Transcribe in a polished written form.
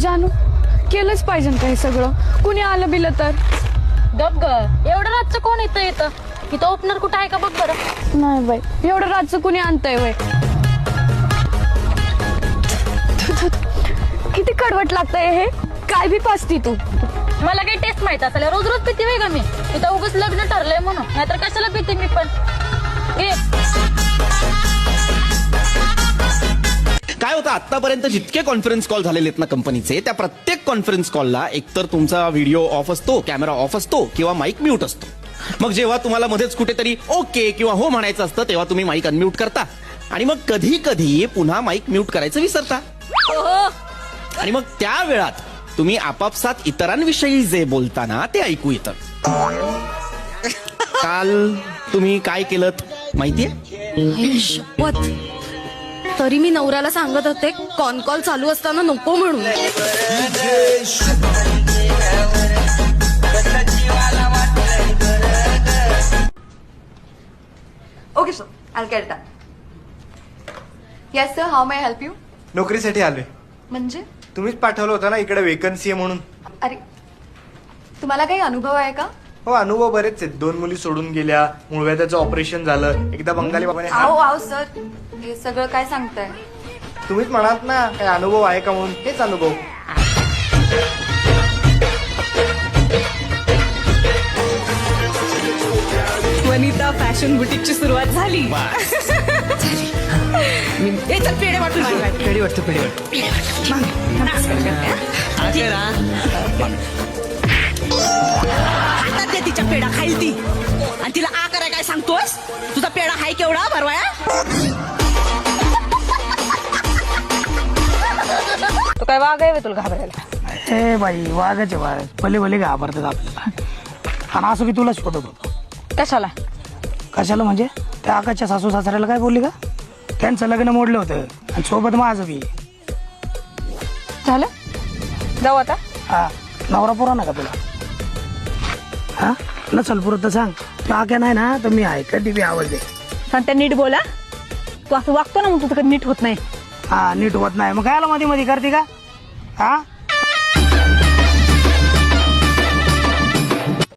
जानू केलंच पाहिजे का हे सगळं? कुणी आलं बिलं तर? गप ग, एवढं रातचं कोण येतं इथं ओपनर कुठं आहे का बघ बरं. नाही बाई, एवढं रातचं कुणी आणतंय वय? किती कडवट लागतंय हे. काय बी पाचती तू. मला काही टेस्ट माहित असेल, रोज रोज पिते वेग मी इथं उगाच लग्न ठरलंय म्हणून, नाहीतर कशाला पिते मी पण. काय होतं, आतापर्यंत जितके कॉन्फरन्स कॉल झालेले आहेत ना कंपनीचे, त्या प्रत्येक कॉन्फरन्स कॉलला एकतर तुमचा व्हिडिओ ऑफ असतो, कॅमेरा ऑफ असतो किंवा माईक म्यूट असतो. मग जेव्हा तुम्हाला मध्येच कुठेतरी ओके किंवा हो म्हणायचं असतं तेव्हा तुम्ही माईक अनम्यूट करता आणि मग कधी कधी पुन्हा माईक म्यूट करायचं विसरता. आणि मग त्या वेळात तुम्ही आपापसात इतरांविषयी जे बोलताना ते ऐकू येतं. काल तुम्ही काय केलं माहितीये? शपथ, तरी मी नवऱ्याला सांगत होते कॉल चालू असताना नको म्हणून. Okay sir, I'll get that. Yes sir, how may I help you? नोकरीसाठी आलोय. म्हणजे? तुम्हीच पाठवलं होतं ना इकडे वेकन्सी आहे म्हणून. अरे, तुम्हाला काही अनुभव आहे का? हो, अनुभव बरेच आहेत. 2 मुली सोडून गेल्या, मूळव्याधाचं ऑपरेशन झालं, एकदा बंगाली बाबाने आओ सर, हे सगळं काय सांगताय? तुम्हीच म्हणात ना काय अनुभव आहे का म्हणून. हेच अनुभव. वनिता फॅशन बुटीकची सुरुवात झाली. पेढे वाटून पेढी वाटतं. हातात दे तिच्या पेढा खाईल ती, आणि तिला आ कराय काय सांगतोस? तुझा पेढा हाय केवढा भरवाया? तू काय वाघ आहे तुला घाबरायला? ए बाई, वाघाचे वाघ भले भले घाबरतात आपल्याला. आणि असं की तुला शोधत होतो. कशाला? कशाला म्हणजे त्या आकाशच्या सासू सासऱ्याला काय बोलली का? त्यांचं लग्न मोडलं होतं आणि सोबत माझं बी. झालं, जाऊ आता. हा, नवरा पुरा ना का तुला? हा, नसल पुरत तर सांग. तू आक्या नाही ना तर मी आहे, कधी बी आवाज दे. सांगता नीट बोला. तू असं वागतो ना मग तुझं नीट होत नाही. हा, नीट होत नाही मग कायला मध्ये मध्ये करते का? हा,